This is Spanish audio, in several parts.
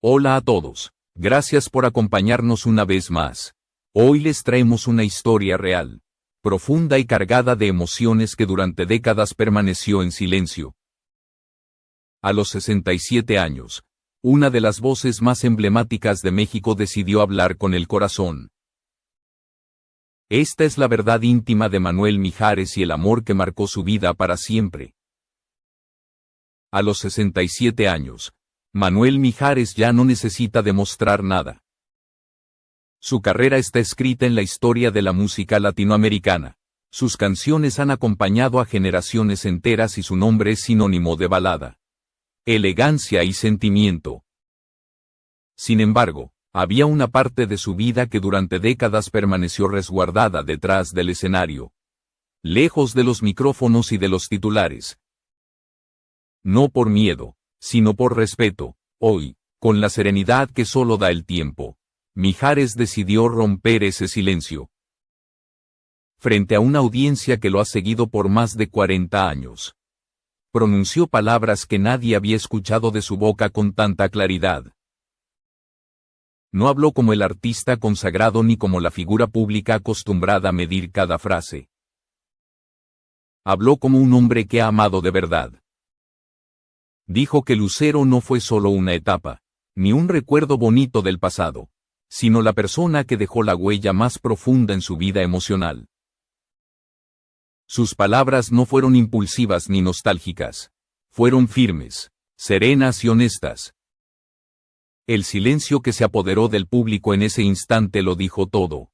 Hola a todos. Gracias por acompañarnos una vez más. Hoy les traemos una historia real, profunda y cargada de emociones que durante décadas permaneció en silencio. A los 67 años, una de las voces más emblemáticas de México decidió hablar con el corazón. Esta es la verdad íntima de Manuel Mijares y el amor que marcó su vida para siempre. A los 67 años, Manuel Mijares ya no necesita demostrar nada. Su carrera está escrita en la historia de la música latinoamericana. Sus canciones han acompañado a generaciones enteras y su nombre es sinónimo de balada, elegancia y sentimiento. Sin embargo, había una parte de su vida que durante décadas permaneció resguardada detrás del escenario, lejos de los micrófonos y de los titulares. No por miedo, sino por respeto. Hoy, con la serenidad que solo da el tiempo, Mijares decidió romper ese silencio. Frente a una audiencia que lo ha seguido por más de 40 años, pronunció palabras que nadie había escuchado de su boca con tanta claridad. No habló como el artista consagrado ni como la figura pública acostumbrada a medir cada frase. Habló como un hombre que ha amado de verdad. Dijo que Lucero no fue solo una etapa, ni un recuerdo bonito del pasado, sino la persona que dejó la huella más profunda en su vida emocional. Sus palabras no fueron impulsivas ni nostálgicas, fueron firmes, serenas y honestas. El silencio que se apoderó del público en ese instante lo dijo todo.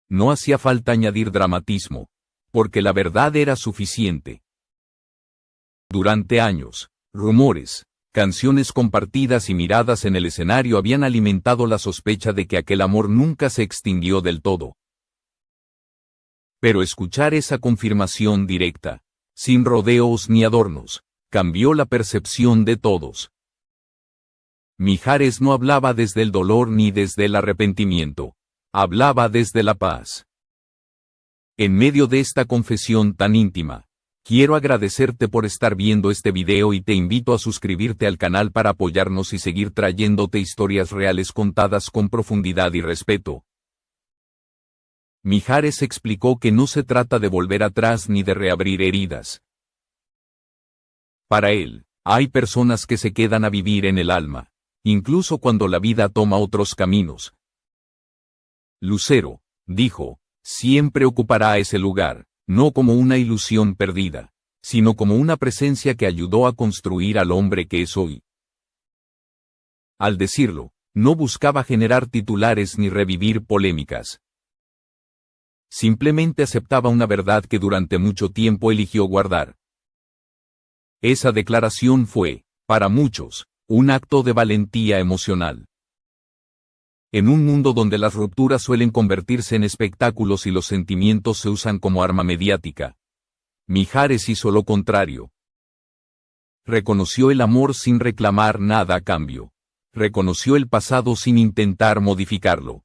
No hacía falta añadir dramatismo, porque la verdad era suficiente. Durante años, rumores, canciones compartidas y miradas en el escenario habían alimentado la sospecha de que aquel amor nunca se extinguió del todo. Pero escuchar esa confirmación directa, sin rodeos ni adornos, cambió la percepción de todos. Mijares no hablaba desde el dolor ni desde el arrepentimiento, hablaba desde la paz. En medio de esta confesión tan íntima, quiero agradecerte por estar viendo este video y te invito a suscribirte al canal para apoyarnos y seguir trayéndote historias reales contadas con profundidad y respeto. Mijares explicó que no se trata de volver atrás ni de reabrir heridas. Para él, hay personas que se quedan a vivir en el alma, incluso cuando la vida toma otros caminos. Lucero, dijo, siempre ocupará ese lugar, no como una ilusión perdida, sino como una presencia que ayudó a construir al hombre que es hoy. Al decirlo, no buscaba generar titulares ni revivir polémicas. Simplemente aceptaba una verdad que durante mucho tiempo eligió guardar. Esa declaración fue, para muchos, un acto de valentía emocional. En un mundo donde las rupturas suelen convertirse en espectáculos y los sentimientos se usan como arma mediática, Mijares hizo lo contrario. Reconoció el amor sin reclamar nada a cambio. Reconoció el pasado sin intentar modificarlo.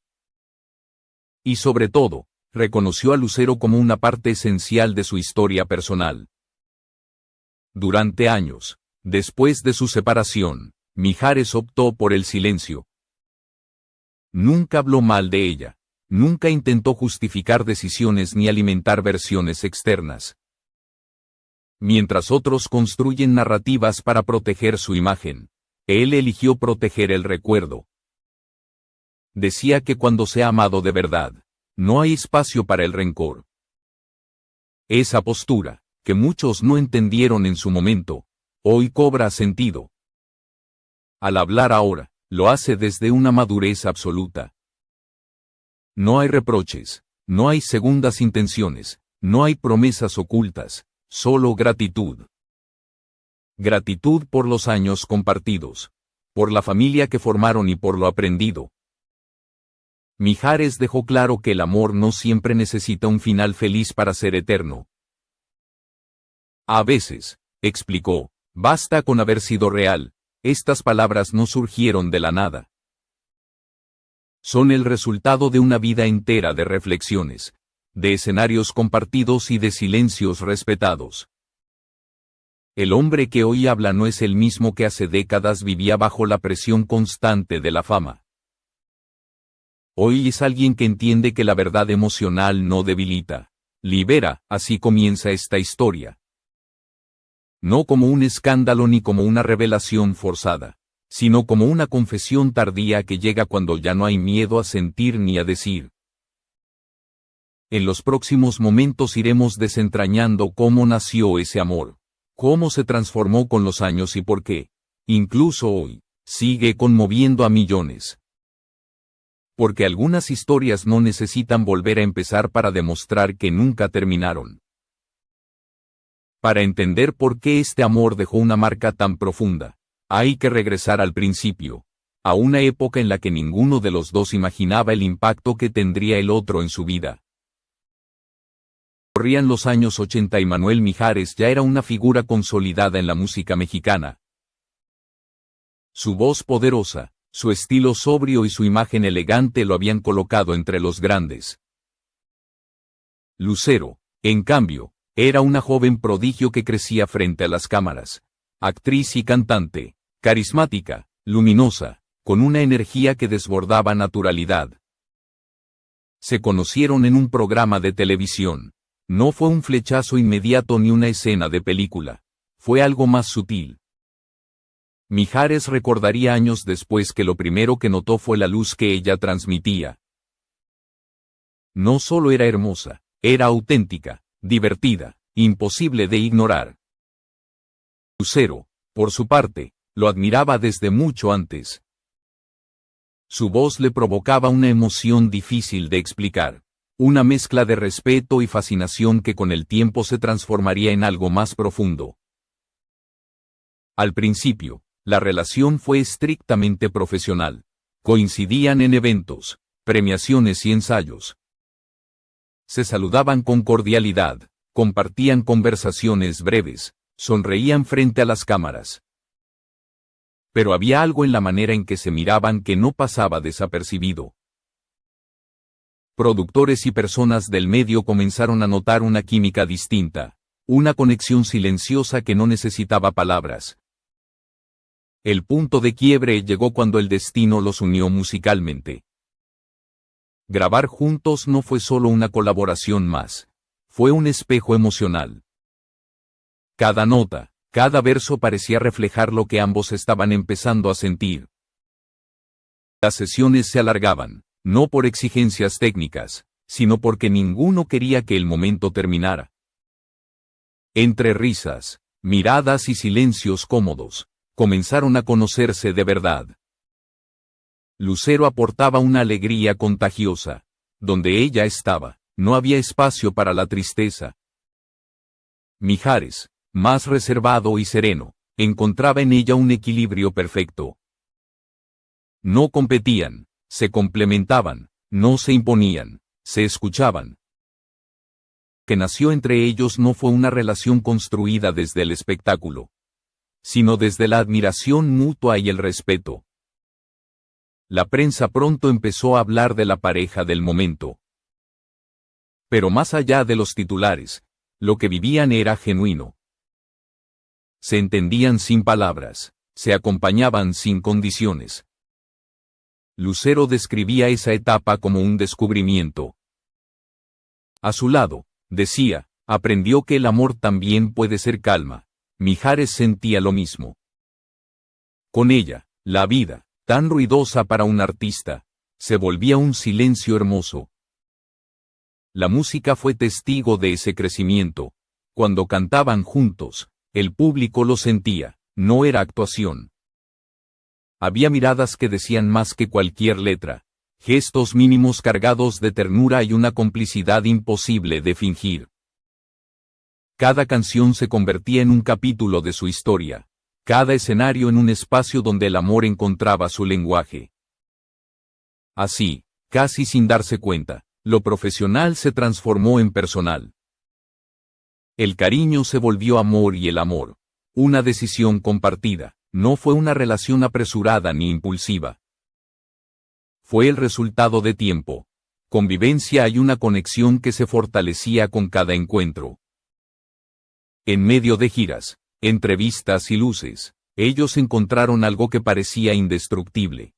Y sobre todo, reconoció a Lucero como una parte esencial de su historia personal. Durante años, después de su separación, Mijares optó por el silencio. Nunca habló mal de ella, nunca intentó justificar decisiones ni alimentar versiones externas. Mientras otros construyen narrativas para proteger su imagen, él eligió proteger el recuerdo. Decía que cuando se ha amado de verdad, no hay espacio para el rencor. Esa postura, que muchos no entendieron en su momento, hoy cobra sentido. Al hablar ahora, lo hace desde una madurez absoluta. No hay reproches, no hay segundas intenciones, no hay promesas ocultas, solo gratitud. Gratitud por los años compartidos, por la familia que formaron y por lo aprendido. Mijares dejó claro que el amor no siempre necesita un final feliz para ser eterno. A veces, explicó, basta con haber sido real. Estas palabras no surgieron de la nada. Son el resultado de una vida entera de reflexiones, de escenarios compartidos y de silencios respetados. El hombre que hoy habla no es el mismo que hace décadas vivía bajo la presión constante de la fama. Hoy es alguien que entiende que la verdad emocional no debilita, libera. Así comienza esta historia. No como un escándalo ni como una revelación forzada, sino como una confesión tardía que llega cuando ya no hay miedo a sentir ni a decir. En los próximos momentos iremos desentrañando cómo nació ese amor, cómo se transformó con los años y por qué, incluso hoy, sigue conmoviendo a millones. Porque algunas historias no necesitan volver a empezar para demostrar que nunca terminaron. Para entender por qué este amor dejó una marca tan profunda, hay que regresar al principio, a una época en la que ninguno de los dos imaginaba el impacto que tendría el otro en su vida. Corrían los años 80 y Manuel Mijares ya era una figura consolidada en la música mexicana. Su voz poderosa, su estilo sobrio y su imagen elegante lo habían colocado entre los grandes. Lucero, en cambio, era una joven prodigio que crecía frente a las cámaras, actriz y cantante, carismática, luminosa, con una energía que desbordaba naturalidad. Se conocieron en un programa de televisión. No fue un flechazo inmediato ni una escena de película. Fue algo más sutil. Mijares recordaría años después que lo primero que notó fue la luz que ella transmitía. No solo era hermosa, era auténtica, divertida, imposible de ignorar. Lucero, por su parte, lo admiraba desde mucho antes. Su voz le provocaba una emoción difícil de explicar. Una mezcla de respeto y fascinación que con el tiempo se transformaría en algo más profundo. Al principio, la relación fue estrictamente profesional. Coincidían en eventos, premiaciones y ensayos. Se saludaban con cordialidad, compartían conversaciones breves, sonreían frente a las cámaras. Pero había algo en la manera en que se miraban que no pasaba desapercibido. Productores y personas del medio comenzaron a notar una química distinta, una conexión silenciosa que no necesitaba palabras. El punto de quiebre llegó cuando el destino los unió musicalmente. Grabar juntos no fue solo una colaboración más, fue un espejo emocional. Cada nota, cada verso parecía reflejar lo que ambos estaban empezando a sentir. Las sesiones se alargaban. No por exigencias técnicas, sino porque ninguno quería que el momento terminara. Entre risas, miradas y silencios cómodos, comenzaron a conocerse de verdad. Lucero aportaba una alegría contagiosa. Donde ella estaba, no había espacio para la tristeza. Mijares, más reservado y sereno, encontraba en ella un equilibrio perfecto. No competían. Se complementaban, no se imponían, se escuchaban. Que nació entre ellos no fue una relación construida desde el espectáculo, sino desde la admiración mutua y el respeto. La prensa pronto empezó a hablar de la pareja del momento. Pero más allá de los titulares, lo que vivían era genuino. Se entendían sin palabras, se acompañaban sin condiciones. Lucero describía esa etapa como un descubrimiento. A su lado, decía, aprendió que el amor también puede ser calma. Mijares sentía lo mismo. Con ella, la vida, tan ruidosa para un artista, se volvía un silencio hermoso. La música fue testigo de ese crecimiento. Cuando cantaban juntos, el público lo sentía, no era actuación. Había miradas que decían más que cualquier letra, gestos mínimos cargados de ternura y una complicidad imposible de fingir. Cada canción se convertía en un capítulo de su historia, cada escenario en un espacio donde el amor encontraba su lenguaje. Así, casi sin darse cuenta, lo profesional se transformó en personal. El cariño se volvió amor y el amor, una decisión compartida. No fue una relación apresurada ni impulsiva. Fue el resultado de tiempo, convivencia y una conexión que se fortalecía con cada encuentro. En medio de giras, Entre vistas y luces, ellos encontraron algo que parecía indestructible.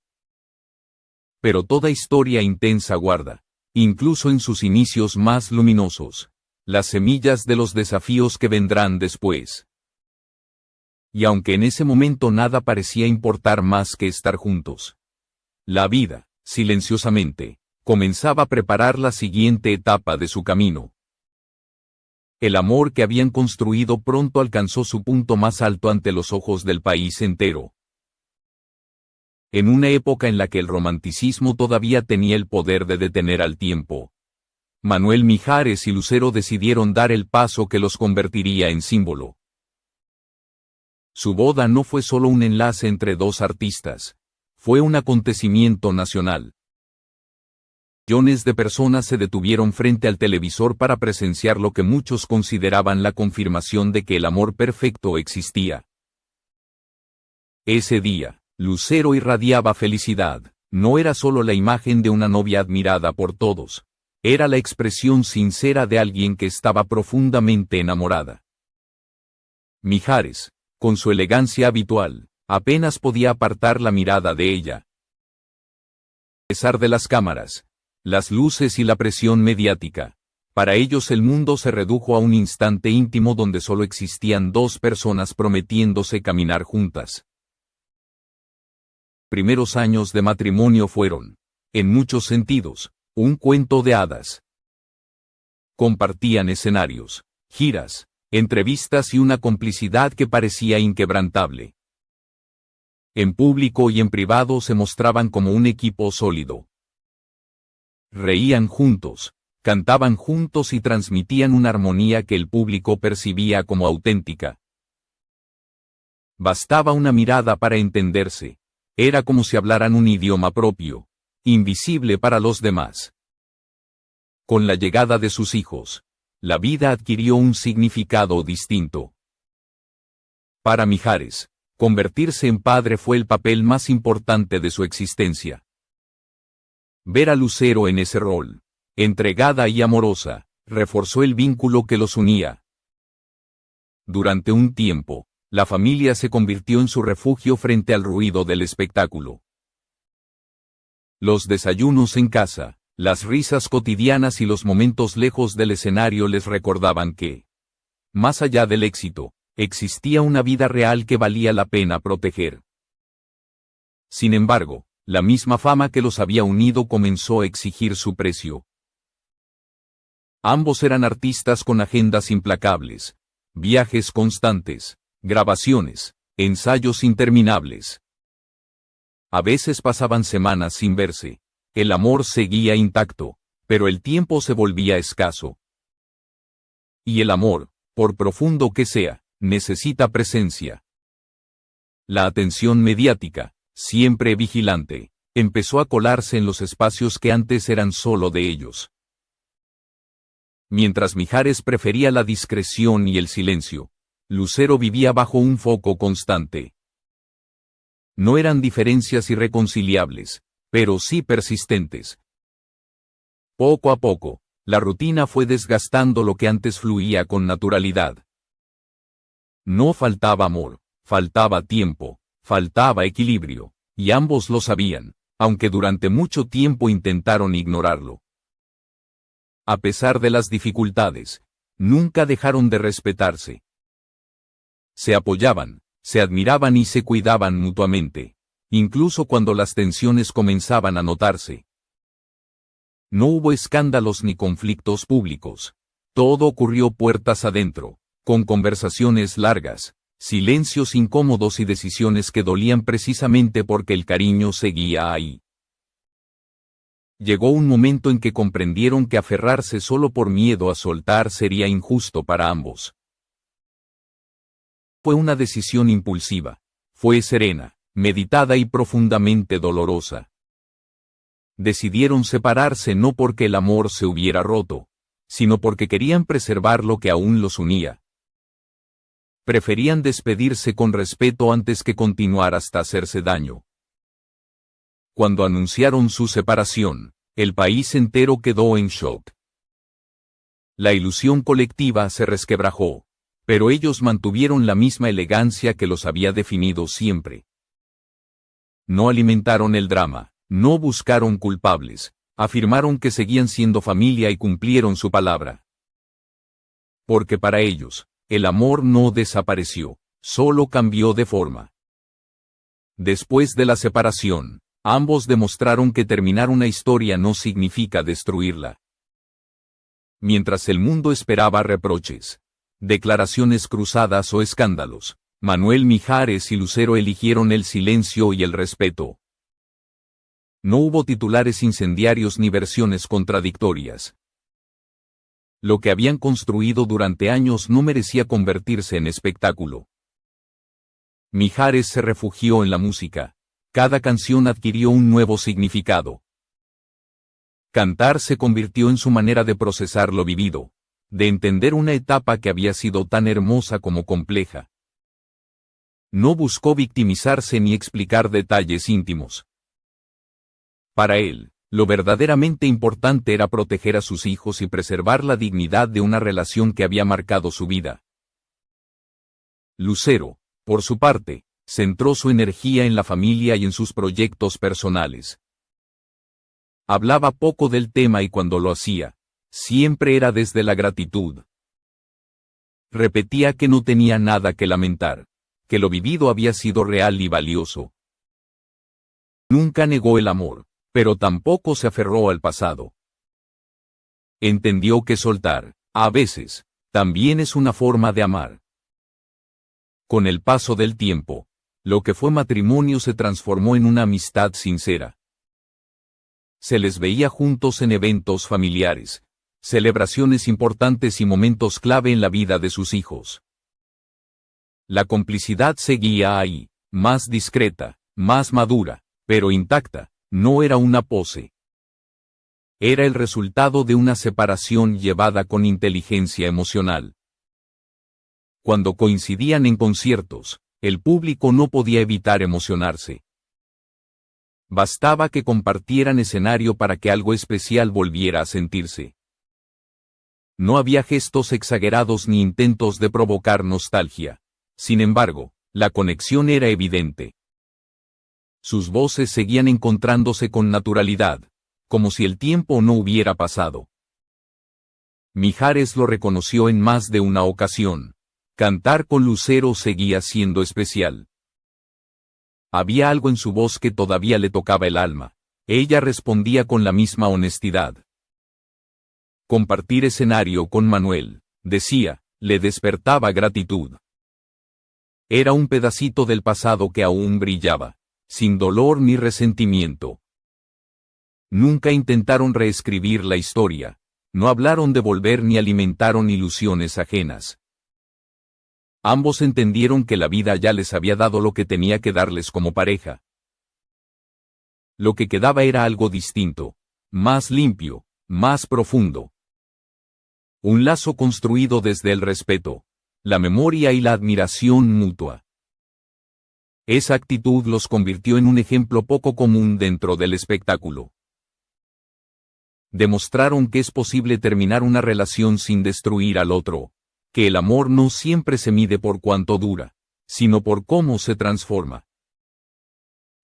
Pero toda historia intensa guarda, incluso en sus inicios más luminosos, las semillas de los desafíos que vendrán después. Y aunque en ese momento nada parecía importar más que estar juntos, la vida, silenciosamente, comenzaba a preparar la siguiente etapa de su camino. El amor que habían construido pronto alcanzó su punto más alto ante los ojos del país entero. En una época en la que el romanticismo todavía tenía el poder de detener al tiempo, Manuel Mijares y Lucero decidieron dar el paso que los convertiría en símbolo. Su boda no fue solo un enlace entre dos artistas, fue un acontecimiento nacional. Millones de personas se detuvieron frente al televisor para presenciar lo que muchos consideraban la confirmación de que el amor perfecto existía. Ese día, Lucero irradiaba felicidad, no era solo la imagen de una novia admirada por todos, era la expresión sincera de alguien que estaba profundamente enamorada. Mijares, con su elegancia habitual, apenas podía apartar la mirada de ella. A pesar de las cámaras, las luces y la presión mediática, para ellos el mundo se redujo a un instante íntimo donde solo existían dos personas prometiéndose caminar juntas. Primeros años de matrimonio fueron, en muchos sentidos, un cuento de hadas. Compartían escenarios, giras, entrevistas y una complicidad que parecía inquebrantable. En público y en privado se mostraban como un equipo sólido. Reían juntos, cantaban juntos y transmitían una armonía que el público percibía como auténtica. Bastaba una mirada para entenderse. Era como si hablaran un idioma propio, invisible para los demás. Con la llegada de sus hijos, la vida adquirió un significado distinto. Para Mijares, convertirse en padre fue el papel más importante de su existencia. Ver a Lucero en ese rol, entregada y amorosa, reforzó el vínculo que los unía. Durante un tiempo, la familia se convirtió en su refugio frente al ruido del espectáculo. Los desayunos en casa, las risas cotidianas y los momentos lejos del escenario les recordaban que, más allá del éxito, existía una vida real que valía la pena proteger. Sin embargo, la misma fama que los había unido comenzó a exigir su precio. Ambos eran artistas con agendas implacables, viajes constantes, grabaciones, ensayos interminables. A veces pasaban semanas sin verse. El amor seguía intacto, pero el tiempo se volvía escaso. Y el amor, por profundo que sea, necesita presencia. La atención mediática, siempre vigilante, empezó a colarse en los espacios que antes eran solo de ellos. Mientras Mijares prefería la discreción y el silencio, Lucero vivía bajo un foco constante. No eran diferencias irreconciliables, pero sí persistentes. Poco a poco, la rutina fue desgastando lo que antes fluía con naturalidad. No faltaba amor, faltaba tiempo, faltaba equilibrio, y ambos lo sabían, aunque durante mucho tiempo intentaron ignorarlo. A pesar de las dificultades, nunca dejaron de respetarse. Se apoyaban, se admiraban y se cuidaban mutuamente, incluso cuando las tensiones comenzaban a notarse. No hubo escándalos ni conflictos públicos. Todo ocurrió puertas adentro, con conversaciones largas, silencios incómodos y decisiones que dolían precisamente porque el cariño seguía ahí. Llegó un momento en que comprendieron que aferrarse solo por miedo a soltar sería injusto para ambos. Fue una decisión impulsiva. Fue serena, meditada y profundamente dolorosa. Decidieron separarse no porque el amor se hubiera roto, sino porque querían preservar lo que aún los unía. Preferían despedirse con respeto antes que continuar hasta hacerse daño. Cuando anunciaron su separación, el país entero quedó en shock. La ilusión colectiva se resquebrajó. Pero ellos mantuvieron la misma elegancia que los había definido siempre. No alimentaron el drama, no buscaron culpables, afirmaron que seguían siendo familia y cumplieron su palabra. Porque para ellos, el amor no desapareció, solo cambió de forma. Después de la separación, ambos demostraron que terminar una historia no significa destruirla. Mientras el mundo esperaba reproches, declaraciones cruzadas o escándalos, Manuel Mijares y Lucero eligieron el silencio y el respeto. No hubo titulares incendiarios ni versiones contradictorias. Lo que habían construido durante años no merecía convertirse en espectáculo. Mijares se refugió en la música. Cada canción adquirió un nuevo significado. Cantar se convirtió en su manera de procesar lo vivido, de entender una etapa que había sido tan hermosa como compleja. No buscó victimizarse ni explicar detalles íntimos. Para él, lo verdaderamente importante era proteger a sus hijos y preservar la dignidad de una relación que había marcado su vida. Lucero, por su parte, centró su energía en la familia y en sus proyectos personales. Hablaba poco del tema y cuando lo hacía, siempre era desde la gratitud. Repetía que no tenía nada que lamentar, que lo vivido había sido real y valioso. Nunca negó el amor, pero tampoco se aferró al pasado. Entendió que soltar, a veces, también es una forma de amar. Con el paso del tiempo, lo que fue matrimonio se transformó en una amistad sincera. Se les veía juntos en eventos familiares, celebraciones importantes y momentos clave en la vida de sus hijos. La complicidad seguía ahí, más discreta, más madura, pero intacta, no era una pose. Era el resultado de una separación llevada con inteligencia emocional. Cuando coincidían en conciertos, el público no podía evitar emocionarse. Bastaba que compartieran escenario para que algo especial volviera a sentirse. No había gestos exagerados ni intentos de provocar nostalgia. Sin embargo, la conexión era evidente. Sus voces seguían encontrándose con naturalidad, como si el tiempo no hubiera pasado. Mijares lo reconoció en más de una ocasión. Cantar con Lucero seguía siendo especial. Había algo en su voz que todavía le tocaba el alma. Ella respondía con la misma honestidad. Compartir escenario con Manuel, decía, le despertaba gratitud. Era un pedacito del pasado que aún brillaba, sin dolor ni resentimiento. Nunca intentaron reescribir la historia, no hablaron de volver ni alimentaron ilusiones ajenas. Ambos entendieron que la vida ya les había dado lo que tenía que darles como pareja. Lo que quedaba era algo distinto, más limpio, más profundo. Un lazo construido desde el respeto, la memoria y la admiración mutua. Esa actitud los convirtió en un ejemplo poco común dentro del espectáculo. Demostraron que es posible terminar una relación sin destruir al otro, que el amor no siempre se mide por cuánto dura, sino por cómo se transforma.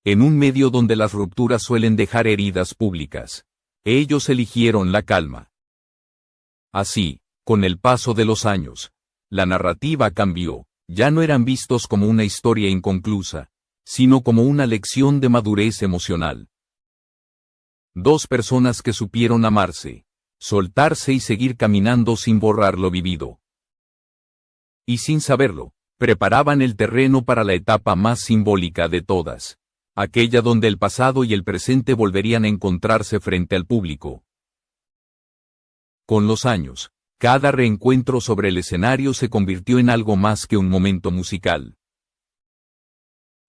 En un medio donde las rupturas suelen dejar heridas públicas, ellos eligieron la calma. Así, con el paso de los años, la narrativa cambió, ya no eran vistos como una historia inconclusa, sino como una lección de madurez emocional. Dos personas que supieron amarse, soltarse y seguir caminando sin borrar lo vivido. Y sin saberlo, preparaban el terreno para la etapa más simbólica de todas, aquella donde el pasado y el presente volverían a encontrarse frente al público. Con los años, cada reencuentro sobre el escenario se convirtió en algo más que un momento musical.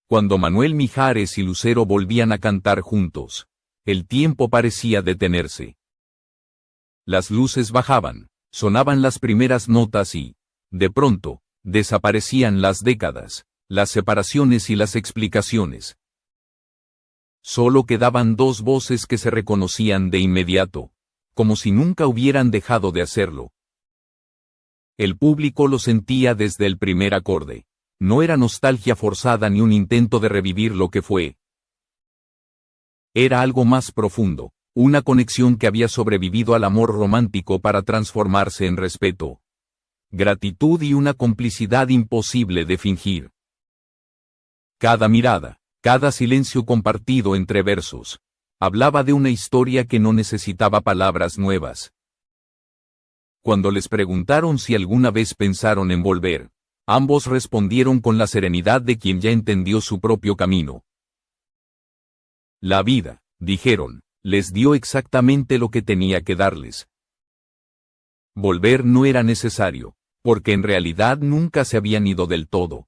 Cuando Manuel Mijares y Lucero volvían a cantar juntos, el tiempo parecía detenerse. Las luces bajaban, sonaban las primeras notas y, de pronto, desaparecían las décadas, las separaciones y las explicaciones. Solo quedaban dos voces que se reconocían de inmediato, como si nunca hubieran dejado de hacerlo. El público lo sentía desde el primer acorde. No era nostalgia forzada ni un intento de revivir lo que fue. Era algo más profundo, una conexión que había sobrevivido al amor romántico para transformarse en respeto, gratitud y una complicidad imposible de fingir. Cada mirada, cada silencio compartido entre versos, hablaba de una historia que no necesitaba palabras nuevas. Cuando les preguntaron si alguna vez pensaron en volver, ambos respondieron con la serenidad de quien ya entendió su propio camino. La vida, dijeron, les dio exactamente lo que tenía que darles. Volver no era necesario, porque en realidad nunca se habían ido del todo.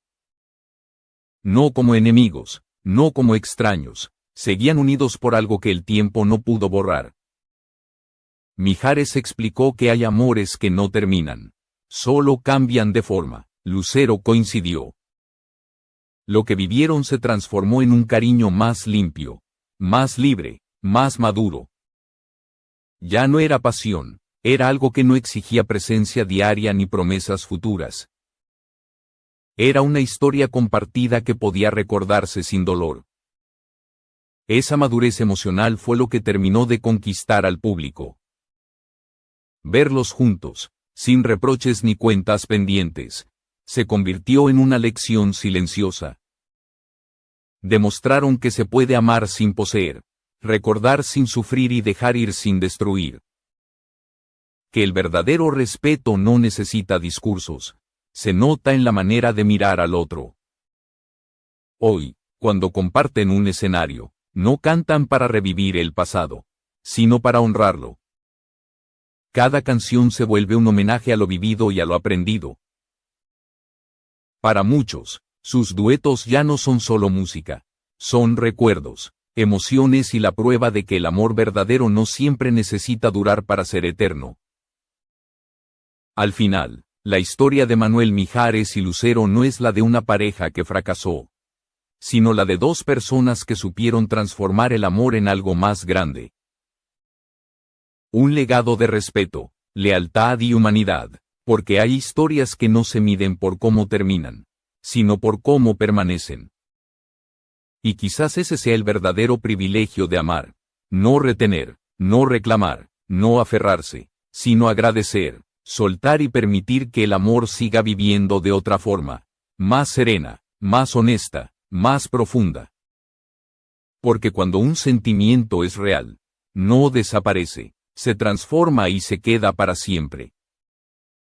No como enemigos, no como extraños, seguían unidos por algo que el tiempo no pudo borrar. Mijares explicó que hay amores que no terminan, solo cambian de forma. Lucero coincidió. Lo que vivieron se transformó en un cariño más limpio, más libre, más maduro. Ya no era pasión, era algo que no exigía presencia diaria ni promesas futuras. Era una historia compartida que podía recordarse sin dolor. Esa madurez emocional fue lo que terminó de conquistar al público. Verlos juntos, sin reproches ni cuentas pendientes, se convirtió en una lección silenciosa. Demostraron que se puede amar sin poseer, recordar sin sufrir y dejar ir sin destruir. Que el verdadero respeto no necesita discursos, se nota en la manera de mirar al otro. Hoy, cuando comparten un escenario, no cantan para revivir el pasado, sino para honrarlo. Cada canción se vuelve un homenaje a lo vivido y a lo aprendido. Para muchos, sus duetos ya no son solo música, son recuerdos, emociones y la prueba de que el amor verdadero no siempre necesita durar para ser eterno. Al final, la historia de Manuel Mijares y Lucero no es la de una pareja que fracasó, sino la de dos personas que supieron transformar el amor en algo más grande. Un legado de respeto, lealtad y humanidad, porque hay historias que no se miden por cómo terminan, sino por cómo permanecen. Y quizás ese sea el verdadero privilegio de amar, no retener, no reclamar, no aferrarse, sino agradecer, soltar y permitir que el amor siga viviendo de otra forma, más serena, más honesta, más profunda. Porque cuando un sentimiento es real, no desaparece, se transforma y se queda para siempre.